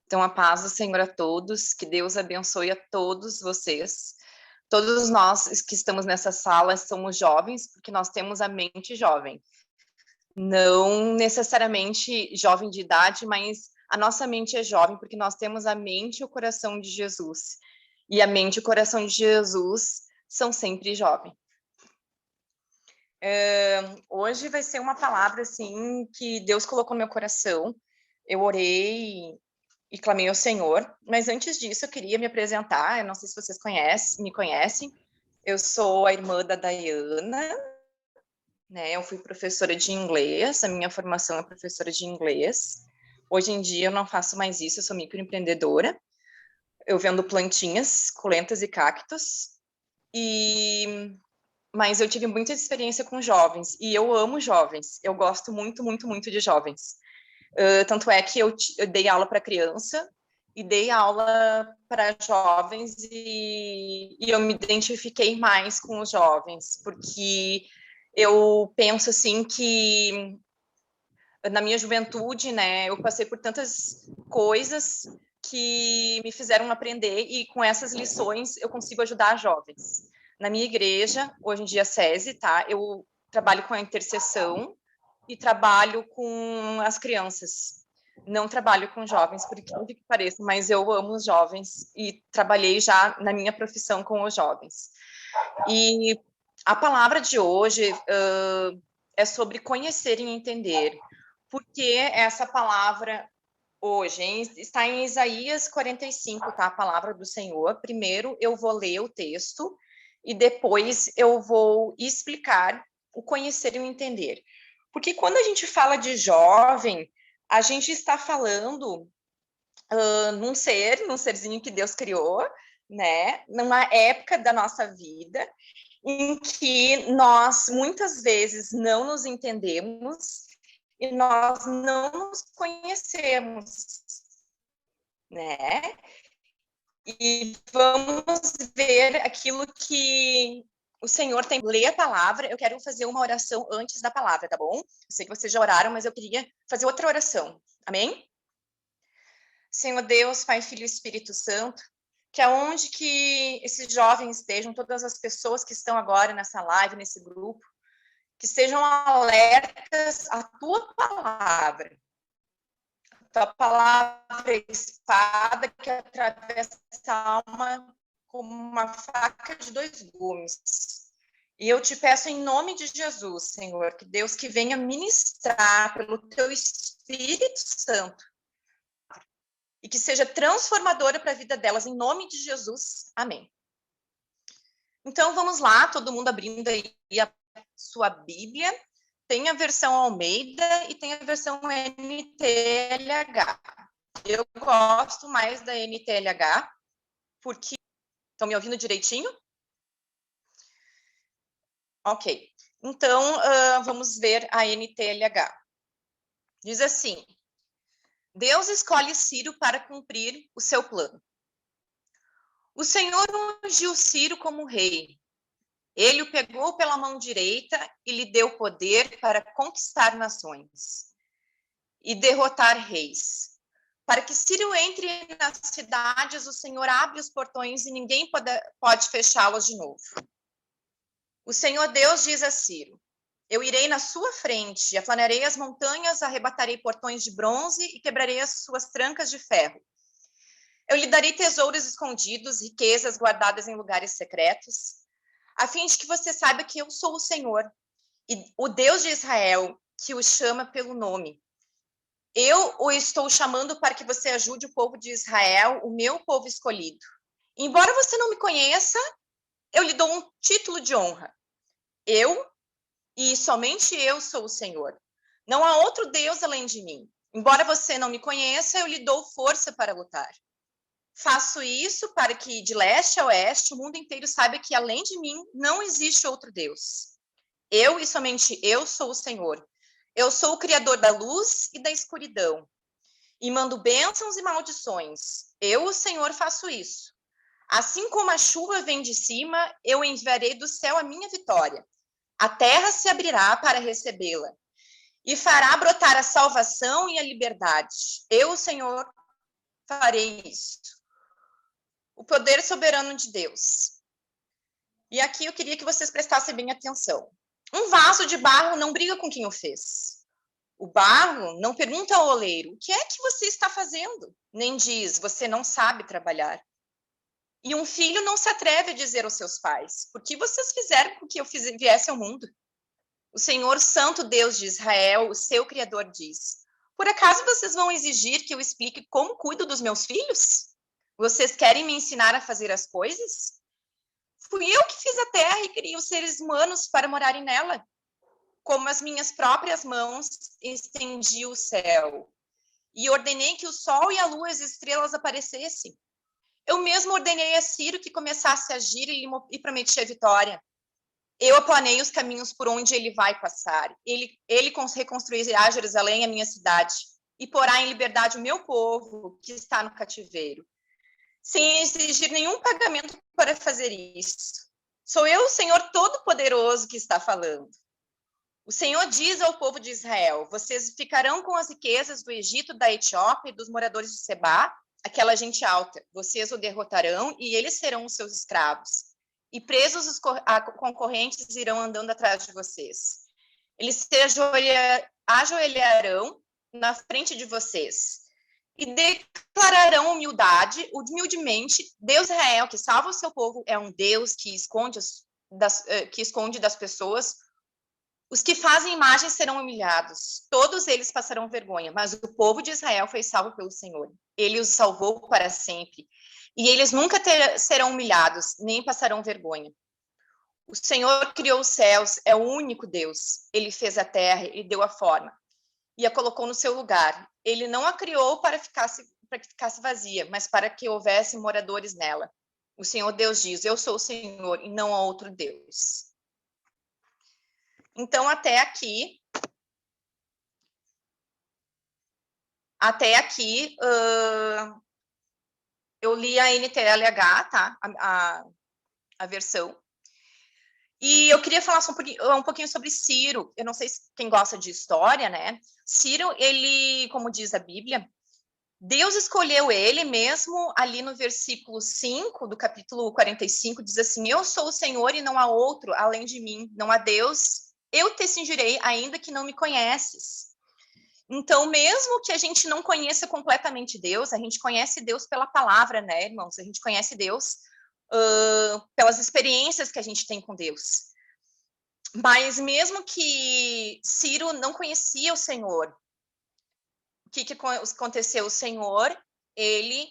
Então, a paz do Senhor a todos, que Deus abençoe a todos vocês. Todos nós que estamos nessa sala somos jovens, porque nós temos a mente jovem. Não necessariamente jovem de idade, mas a nossa mente é jovem, porque nós temos a mente e o coração de Jesus. E a mente e o coração de Jesus são sempre jovens. Hoje vai ser uma palavra, assim, que Deus colocou no meu coração. Eu orei e clamei ao Senhor, mas antes disso eu queria me apresentar. Eu não sei se vocês me conhecem. Eu sou a irmã da Dayana, né? Eu fui professora de inglês, a minha formação é professora de inglês. Hoje em dia eu não faço mais isso, eu sou microempreendedora. Eu vendo plantinhas, suculentas e cactos. Mas eu tive muita experiência com jovens, e eu amo jovens. Eu gosto muito, muito, muito de jovens. Tanto é que eu dei aula para criança e dei aula para jovens, e eu me identifiquei mais com os jovens, porque eu penso assim que na minha juventude, né, eu passei por tantas coisas que me fizeram aprender, e com essas lições eu consigo ajudar jovens. Na minha igreja, hoje em dia SESI, tá? Eu trabalho com a intercessão e trabalho com as crianças. Não trabalho com jovens, por incrível que pareça, mas eu amo os jovens e trabalhei já na minha profissão com os jovens. E a palavra de hoje é sobre conhecer e entender. Por que essa palavra hoje? Está em Isaías 45, tá? A palavra do Senhor. Primeiro eu vou ler o texto e depois eu vou explicar o conhecer e o entender. Porque quando a gente fala de jovem, a gente está falando num serzinho que Deus criou, né? Numa época da nossa vida em que nós muitas vezes não nos entendemos e nós não nos conhecemos, né? E vamos ver aquilo que o Senhor tem. Ler a palavra, eu quero fazer uma oração antes da palavra, tá bom? Eu sei que vocês já oraram, mas eu queria fazer outra oração. Amém? Senhor Deus, Pai, Filho e Espírito Santo, que aonde que esses jovens estejam, todas as pessoas que estão agora nessa live, nesse grupo, que sejam alertas à tua palavra. A tua palavra é espada que atravessa a alma como uma faca de dois gumes. E eu te peço em nome de Jesus, Senhor, que Deus que venha ministrar pelo teu Espírito Santo e que seja transformadora para a vida delas, em nome de Jesus. Amém. Então, vamos lá, todo mundo abrindo aí a sua Bíblia. Tem a versão Almeida e tem a versão NTLH. Eu gosto mais da NTLH, porque... Estão me ouvindo direitinho? Ok. Então, vamos ver a NTLH. Diz assim: Deus escolhe Ciro para cumprir o seu plano. O Senhor ungiu Ciro como rei. Ele o pegou pela mão direita e lhe deu poder para conquistar nações e derrotar reis. Para que Ciro entre nas cidades, o Senhor abre os portões e ninguém pode fechá-los de novo. O Senhor Deus diz a Ciro: eu irei na sua frente, aplanarei as montanhas, arrebatarei portões de bronze e quebrarei as suas trancas de ferro. Eu lhe darei tesouros escondidos, riquezas guardadas em lugares secretos, a fim de que você saiba que eu sou o Senhor, e o Deus de Israel, que o chama pelo nome. Eu o estou chamando para que você ajude o povo de Israel, o meu povo escolhido. Embora você não me conheça, eu lhe dou um título de honra. Eu, e somente eu, sou o Senhor. Não há outro Deus além de mim. Embora você não me conheça, eu lhe dou força para lutar. Faço isso para que, de leste a oeste, o mundo inteiro saiba que, além de mim, não existe outro Deus. Eu e somente eu sou o Senhor. Eu sou o Criador da luz e da escuridão. E mando bênçãos e maldições. Eu, o Senhor, faço isso. Assim como a chuva vem de cima, eu enviarei do céu a minha vitória. A terra se abrirá para recebê-la. E fará brotar a salvação e a liberdade. Eu, o Senhor, farei isso. O poder soberano de Deus. E aqui eu queria que vocês prestassem bem atenção. Um vaso de barro não briga com quem o fez. O barro não pergunta ao oleiro, o que é que você está fazendo? Nem diz, você não sabe trabalhar. E um filho não se atreve a dizer aos seus pais, por que vocês fizeram com que eu viesse ao mundo? O Senhor Santo Deus de Israel, o seu Criador, diz, por acaso vocês vão exigir que eu explique como cuido dos meus filhos? Vocês querem me ensinar a fazer as coisas? Fui eu que fiz a terra e criei os seres humanos para morarem nela. Como as minhas próprias mãos estendi o céu e ordenei que o sol e a lua e as estrelas aparecessem. Eu mesmo ordenei a Ciro que começasse a agir e prometi a vitória. Eu aplanei os caminhos por onde ele vai passar. Ele reconstruirá Jerusalém, a minha cidade, e porá em liberdade o meu povo que está no cativeiro, sem exigir nenhum pagamento para fazer isso. Sou eu, o Senhor Todo-Poderoso, que está falando. O Senhor diz ao povo de Israel, vocês ficarão com as riquezas do Egito, da Etiópia e dos moradores de Sebá, aquela gente alta. Vocês o derrotarão e eles serão os seus escravos. E presos os concorrentes irão andando atrás de vocês. Eles se ajoelharão na frente de vocês e declararão humildemente, Deus Israel, que salva o seu povo, é um Deus que esconde das pessoas. Os que fazem imagens serão humilhados, todos eles passarão vergonha, mas o povo de Israel foi salvo pelo Senhor. Ele os salvou para sempre, e eles nunca serão humilhados, nem passarão vergonha. O Senhor criou os céus, é o único Deus. Ele fez a terra e deu a forma, e a colocou no seu lugar. Ele não a criou para que ficasse vazia, mas para que houvesse moradores nela. O Senhor Deus diz, eu sou o Senhor, e não há outro Deus. Então, até aqui, eu li a NTLH, tá? A versão. E eu queria falar um pouquinho sobre Ciro. Eu não sei quem gosta de história, né? Ciro, ele, como diz a Bíblia, Deus escolheu ele mesmo ali no versículo 5 do capítulo 45, diz assim, eu sou o Senhor e não há outro além de mim, não há Deus, eu te cingirei ainda que não me conheces. Então, mesmo que a gente não conheça completamente Deus, a gente conhece Deus pela palavra, né, irmãos? A gente conhece Deus pelas experiências que a gente tem com Deus. Mas mesmo que Ciro não conhecia o Senhor, o que aconteceu? O Senhor, ele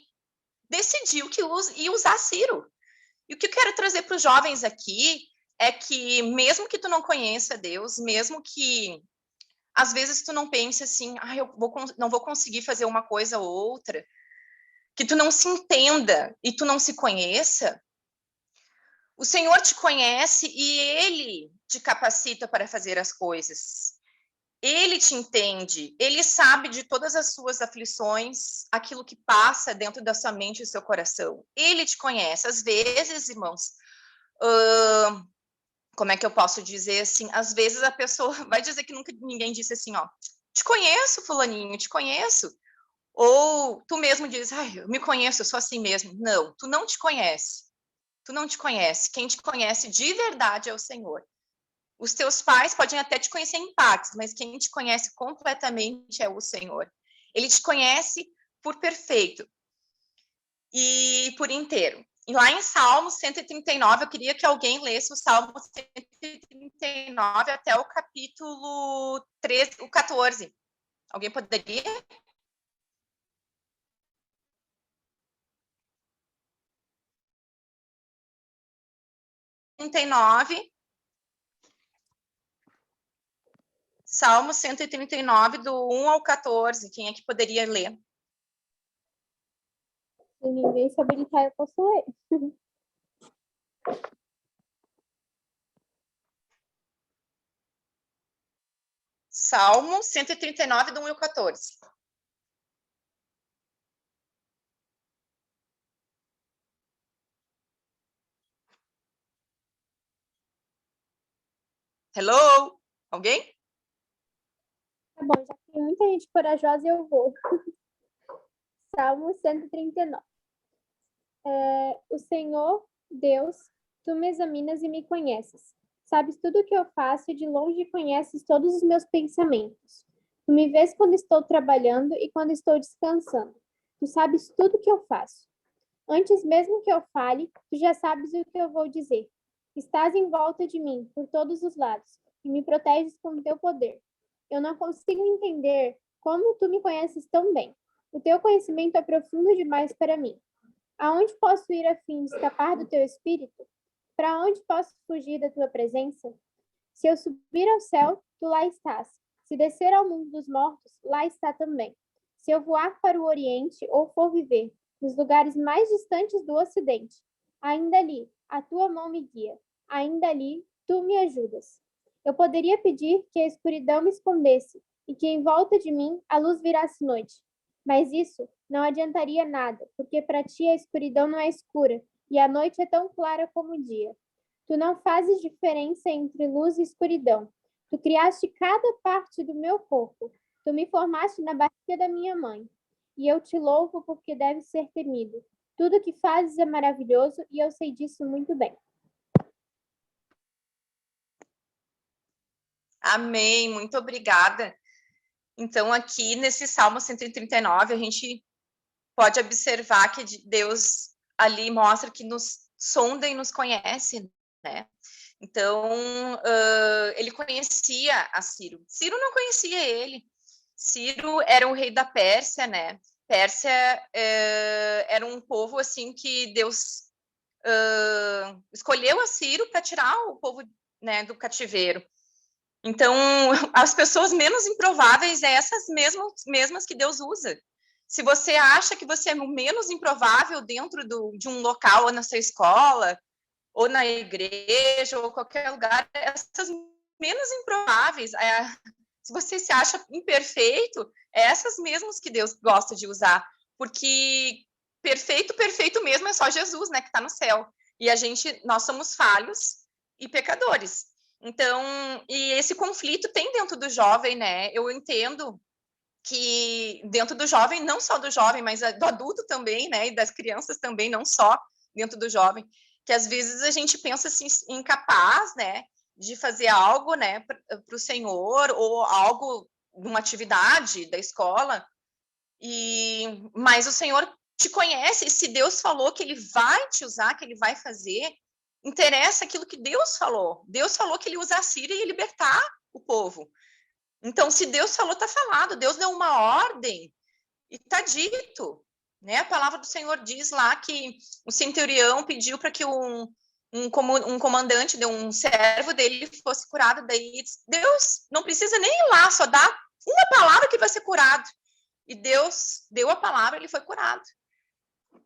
decidiu que ia usar Ciro. E o que eu quero trazer para os jovens aqui é que mesmo que tu não conheça Deus, mesmo que às vezes tu não pense assim, não vou conseguir fazer uma coisa ou outra, que tu não se entenda e tu não se conheça, o Senhor te conhece e Ele te capacita para fazer as coisas. Ele te entende, Ele sabe de todas as suas aflições, aquilo que passa dentro da sua mente e do seu coração. Ele te conhece. Às vezes, irmãos, como é que eu posso dizer assim? Às vezes a pessoa vai dizer que nunca ninguém disse assim, ó, te conheço, fulaninho, te conheço. Ou tu mesmo diz, eu me conheço, eu sou assim mesmo. Não, tu não te conhece. Tu não te conhece. Quem te conhece de verdade é o Senhor. Os teus pais podem até te conhecer em partes, mas quem te conhece completamente é o Senhor. Ele te conhece por perfeito e por inteiro. E lá em Salmo 139, eu queria que alguém lesse o Salmo 139 até o capítulo 13, o 14. Alguém poderia? 139, Salmo 139, do 1 ao 14. Quem é que poderia ler? Se ninguém se habilitar, eu posso ler. Salmo 139, do 1 ao 14. Hello? Alguém? Tá bom, já tem muita gente corajosa e eu vou. Salmo 139. O Senhor, Deus, tu me examinas e me conheces. Sabes tudo o que eu faço e de longe conheces todos os meus pensamentos. Tu me vês quando estou trabalhando e quando estou descansando. Tu sabes tudo o que eu faço. Antes mesmo que eu fale, tu já sabes o que eu vou dizer. Estás em volta de mim, por todos os lados, e me proteges com o teu poder. Eu não consigo entender como tu me conheces tão bem. O teu conhecimento é profundo demais para mim. Aonde posso ir a fim de escapar do teu espírito? Para onde posso fugir da tua presença? Se eu subir ao céu, tu lá estás. Se descer ao mundo dos mortos, lá está também. Se eu voar para o oriente ou for viver nos lugares mais distantes do ocidente, ainda ali a tua mão me guia. Ainda ali tu me ajudas. Eu poderia pedir que a escuridão me escondesse e que em volta de mim a luz virasse noite. Mas isso não adiantaria nada, porque para ti a escuridão não é escura e a noite é tão clara como o dia. Tu não fazes diferença entre luz e escuridão. Tu criaste cada parte do meu corpo. Tu me formaste na barriga da minha mãe. E eu te louvo porque deves ser temido. Tudo que fazes é maravilhoso e eu sei disso muito bem. Amém, muito obrigada. Então, aqui nesse Salmo 139, a gente pode observar que Deus ali mostra que nos sonda e nos conhece, né? Então, ele conhecia a Ciro. Ciro não conhecia ele. Ciro era o rei da Pérsia, né? Pérsia era um povo, assim, que Deus escolheu a Ciro para tirar o povo, né, do cativeiro. Então, as pessoas menos improváveis é essas mesmas que Deus usa. Se você acha que você é o menos improvável dentro de um local, ou na sua escola, ou na igreja, ou qualquer lugar, essas menos improváveis, se você se acha imperfeito, é essas mesmas que Deus gosta de usar, porque perfeito mesmo é só Jesus, né, que está no céu. E nós somos falhos e pecadores. Então, e esse conflito tem dentro do jovem, né? Eu entendo que dentro do jovem, não só do jovem, mas do adulto também, né? E das crianças também, não só dentro do jovem, que às vezes a gente pensa assim, incapaz, né? De fazer algo, né? Para o Senhor, ou algo, uma atividade da escola, mas o Senhor te conhece, e se Deus falou que Ele vai te usar, que Ele vai fazer, interessa aquilo que Deus falou. Deus falou que Ele usa a Síria e ia libertar o povo. Então, se Deus falou, está falado. Deus deu uma ordem e está dito. Né? A palavra do Senhor diz lá que o centurião pediu para que um comandante, um servo dele fosse curado. Daí Deus não precisa nem ir lá, só dá uma palavra que vai ser curado. E Deus deu a palavra, ele foi curado.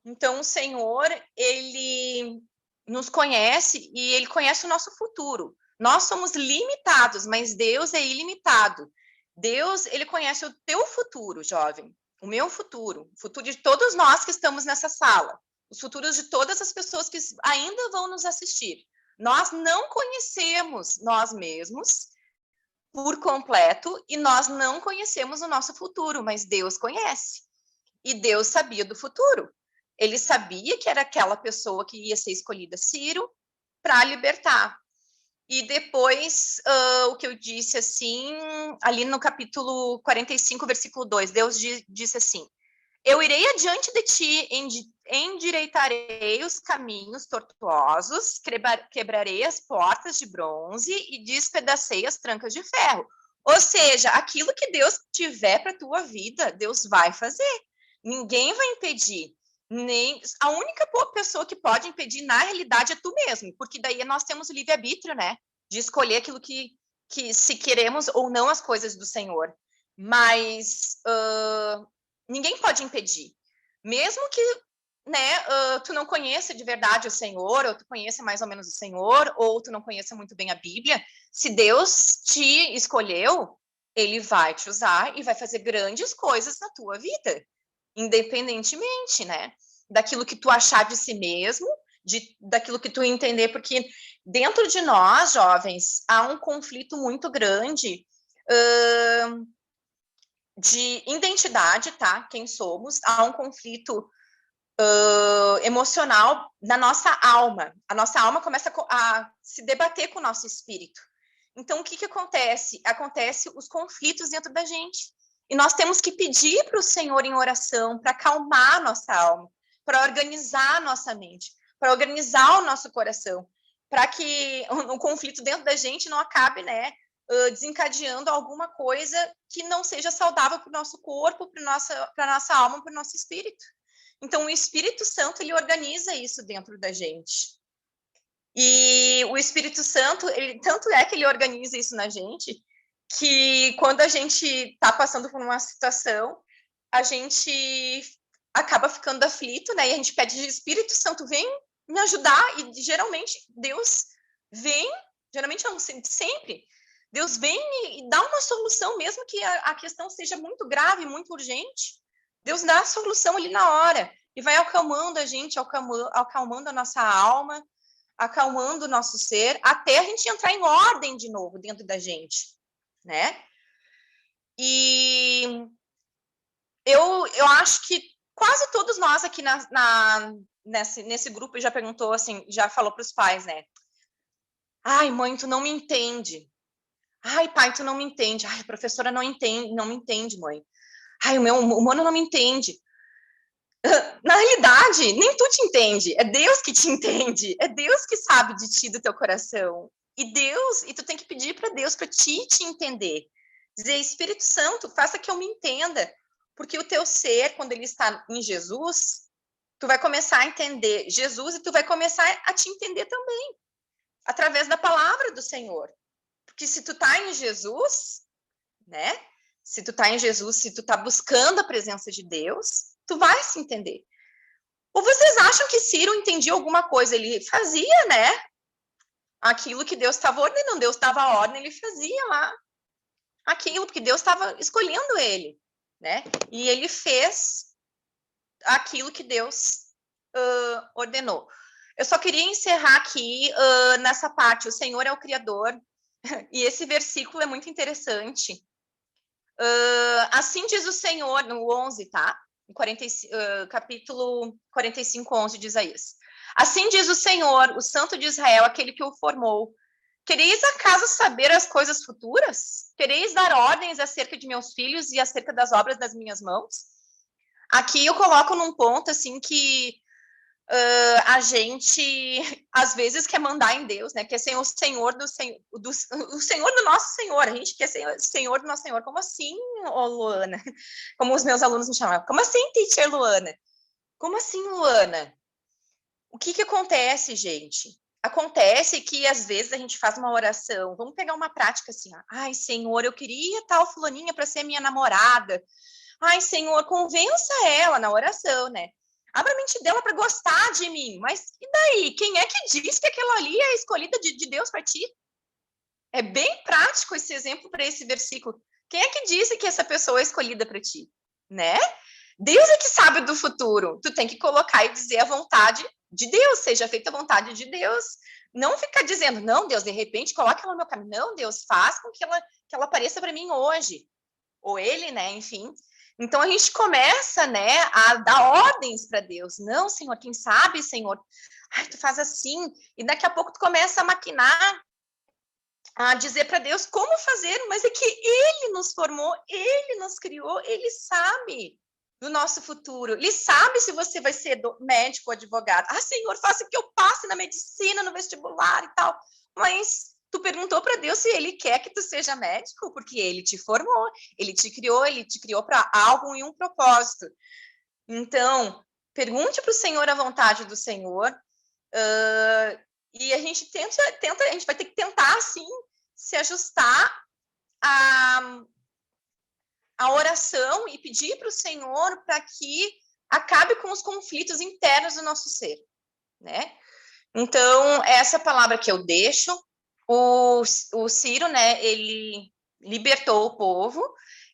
Então, o Senhor, ele nos conhece e ele conhece o nosso futuro. Nós somos limitados, mas Deus é ilimitado. Deus, ele conhece o teu futuro, jovem, o meu futuro, o futuro de todos nós que estamos nessa sala, os futuros de todas as pessoas que ainda vão nos assistir. Nós não conhecemos nós mesmos por completo e nós não conhecemos o nosso futuro, mas Deus conhece. E Deus sabia do futuro. Ele sabia que era aquela pessoa que ia ser escolhida, Ciro, para libertar. E depois, o que eu disse assim, ali no capítulo 45, versículo 2, Deus disse assim: eu irei adiante de ti, endireitarei os caminhos tortuosos, quebrarei as portas de bronze e despedacei as trancas de ferro. Ou seja, aquilo que Deus tiver para a tua vida, Deus vai fazer. Ninguém vai impedir. A única pessoa que pode impedir, na realidade, é tu mesmo, porque daí nós temos o livre-arbítrio, né? De escolher aquilo que se queremos ou não as coisas do Senhor. Mas ninguém pode impedir. Mesmo que, né, tu não conheça de verdade o Senhor, ou tu conheça mais ou menos o Senhor, ou tu não conheça muito bem a Bíblia, se Deus te escolheu, Ele vai te usar e vai fazer grandes coisas na tua vida, independentemente, né, daquilo que tu achar de si mesmo, daquilo que tu entender, porque dentro de nós, jovens, há um conflito muito grande de identidade, tá? Quem somos, há um conflito emocional na nossa alma. A nossa alma começa a se debater com o nosso espírito. Então, o que acontece? Acontece os conflitos dentro da gente. E nós temos que pedir para o Senhor em oração, para acalmar a nossa alma, para organizar a nossa mente, para organizar o nosso coração, para que o conflito dentro da gente não acabe, né, desencadeando alguma coisa que não seja saudável para o nosso corpo, para a nossa alma, para o nosso espírito. Então, o Espírito Santo, ele organiza isso dentro da gente. E o Espírito Santo, tanto é que ele organiza isso na gente, que quando a gente está passando por uma situação, a gente acaba ficando aflito, né? E a gente pede, Espírito Santo, vem me ajudar. E geralmente Deus vem, geralmente não, sempre, Deus vem e dá uma solução, mesmo que a questão seja muito grave, muito urgente. Deus dá a solução ali na hora e vai acalmando a gente, acalmando a nossa alma, acalmando o nosso ser, até a gente entrar em ordem de novo dentro da gente, né? E eu acho que quase todos nós aqui nesse grupo já perguntou assim, já falou para os pais, né? Ai, mãe, tu não me entende. Ai, pai, tu não me entende. Ai, a professora não me entende, mãe. Ai, o meu humano não me entende. Na realidade, nem tu te entende, é Deus que te entende, é Deus que sabe de ti, do teu coração. E tu tem que pedir para Deus para te entender. Dizer, Espírito Santo, faça que eu me entenda, porque o teu ser, quando ele está em Jesus, tu vai começar a entender Jesus e tu vai começar a te entender também, através da palavra do Senhor. Porque se tu tá em Jesus, né? Se tu tá em Jesus, se tu tá buscando a presença de Deus, tu vai se entender. Ou vocês acham que Ciro entendia alguma coisa? Ele fazia, né? Aquilo que Deus estava ordenando. Deus estava a ordem, ele fazia lá aquilo, porque Deus estava escolhendo ele, né? E ele fez aquilo que Deus ordenou. Eu só queria encerrar aqui nessa parte. O Senhor é o Criador. E esse versículo é muito interessante. Assim diz o Senhor, no 11, tá? Capítulo 45, 11 de Isaías. Assim diz o Senhor, o Santo de Israel, aquele que o formou. Quereis acaso saber as coisas futuras? Quereis dar ordens acerca de meus filhos e acerca das obras das minhas mãos? Aqui eu coloco num ponto, assim, que a gente, às vezes, quer mandar em Deus, né? Quer ser o Senhor o Senhor do nosso Senhor. A gente quer ser o Senhor do nosso Senhor. Como assim, Luana? Como os meus alunos me chamavam. Como assim, teacher Luana? Como assim, Luana? O que acontece, gente? Acontece que, às vezes, a gente faz uma oração. Vamos pegar uma prática assim. Ai, Senhor, eu queria tal fulaninha para ser minha namorada. Ai, Senhor, convença ela na oração, né? Abra a mente dela para gostar de mim. Mas e daí? Quem é que diz que aquela ali é a escolhida de Deus para ti? É bem prático esse exemplo para esse versículo. Quem é que disse que essa pessoa é escolhida para ti? Né? Deus é que sabe do futuro. Tu tem que colocar e dizer a vontade de Deus, seja feita a vontade de Deus. Não ficar dizendo, não, Deus, de repente, coloca ela no meu caminho. Não, Deus, faz com que ela apareça para mim hoje. Ou ele, né, enfim. Então, a gente começa, né, a dar ordens para Deus. Não, Senhor, quem sabe, Senhor? Ai, tu faz assim. E daqui a pouco tu começa a maquinar, a dizer para Deus como fazer. Mas é que Ele nos formou, Ele nos criou, Ele sabe do nosso futuro. Ele sabe se você vai ser médico ou advogado. Ah, Senhor, faça que eu passe na medicina, no vestibular e tal. Mas tu perguntou para Deus se Ele quer que tu seja médico, porque Ele te formou, Ele te criou para algo e um propósito. Então, pergunte para o Senhor a vontade do Senhor, e a gente a gente vai ter que tentar, assim, se ajustar a oração e pedir para o Senhor para que acabe com os conflitos internos do nosso ser, né? Então, essa palavra que eu deixo, o Ciro, né, ele libertou o povo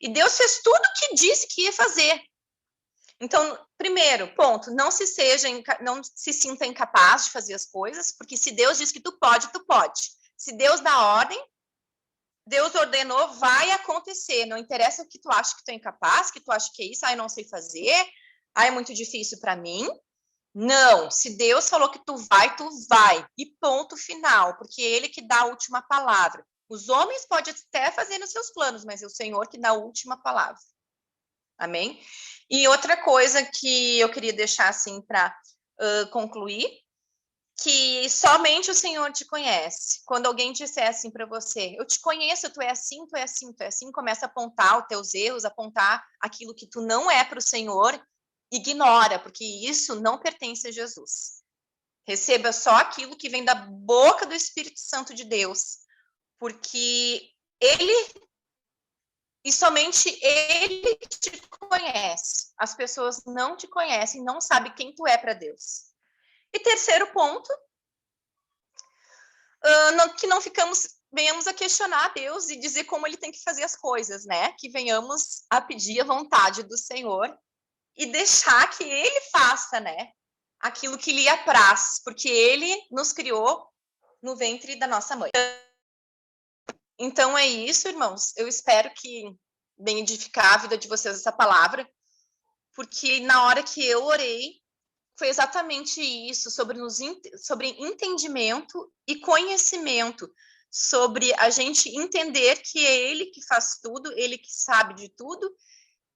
e Deus fez tudo o que disse que ia fazer. Então, primeiro ponto, não se sinta incapaz de fazer as coisas, porque se Deus diz que tu pode, tu pode. Se Deus dá ordem, Deus ordenou, vai acontecer. Não interessa o que tu acha que tu é incapaz, que tu acha que é isso, eu não sei fazer, é muito difícil para mim. Não, se Deus falou que tu vai. E ponto final, porque é Ele que dá a última palavra. Os homens podem até fazer nos seus planos, mas é o Senhor que dá a última palavra. Amém? E outra coisa que eu queria deixar assim para concluir, que somente o Senhor te conhece. Quando alguém disser assim para você, eu te conheço, tu é assim, tu é assim, tu é assim, começa a apontar os teus erros, apontar aquilo que tu não é para o Senhor, ignora, porque isso não pertence a Jesus. Receba só aquilo que vem da boca do Espírito Santo de Deus, porque Ele e somente Ele te conhece. As pessoas não te conhecem, não sabem quem tu é para Deus. E terceiro ponto, que não venhamos a questionar Deus e dizer como Ele tem que fazer as coisas, né? Que venhamos a pedir a vontade do Senhor e deixar que Ele faça, né? Aquilo que lhe apraz, porque Ele nos criou no ventre da nossa mãe. Então é isso, irmãos. Eu espero que venha edificar a vida de vocês essa palavra, porque na hora que eu orei, foi exatamente isso, sobre entendimento e conhecimento, sobre a gente entender que é Ele que faz tudo, Ele que sabe de tudo,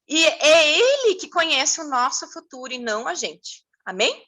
e é Ele que conhece o nosso futuro e não a gente. Amém?